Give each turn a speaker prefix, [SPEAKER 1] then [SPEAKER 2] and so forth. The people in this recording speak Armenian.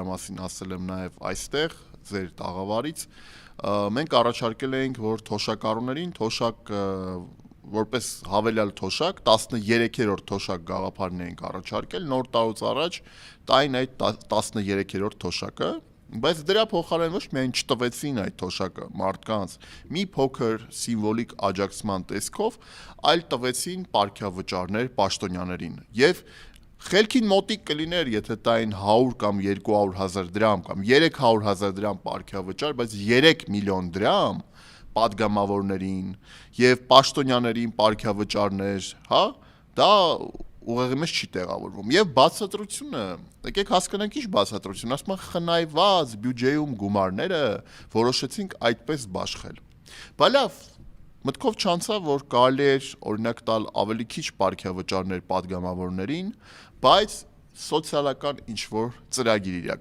[SPEAKER 1] մասին ասել եմ նաև այստեղ ձեր տաղավարից, մենք առաջարկել էինք, որ թոշակառուներին թոշակ որպես հավելյալ թոշակ 13-րդ թոշակ գաղափարն էինք առաջարկել, նոր տարուց առաջ տային այդ 13-րդ թոշակը, բայց դրա փոխարեն ոչ միայն չտվեցին այդ թոշակը մարդկանց մի փոքր սիմվոլիկ աջակցման տեսքով, այլ տվեցին պարգևավճարներ պաշտոնյաներին եւ խելքին մոտիկ կլիներ, եթե տային 100 կամ 200,000 դրամ կամ 300,000 դրամ պարգևավճար, բայց 3 միլիոն դրամ պատգամավորներին եւ պաշտոնյաներին պարգևավճարներ, հա, դա ուղղակի մեզ չի տեղավորվում։ Եվ բացատրությունը, եկեք հասկանանք ինչ բացատրություն, ասում են խնայված բյուջեում գումարները որոշեցինք այդպես բաշխել։ Բա լավ, մտքով չանցավ, որ կարելի էր օրինակ տալ ավելի քիչ պարգևավճարներ պատգամավորներին, բայց սոցիալական ինչ-որ ծրագիր իրականացնել։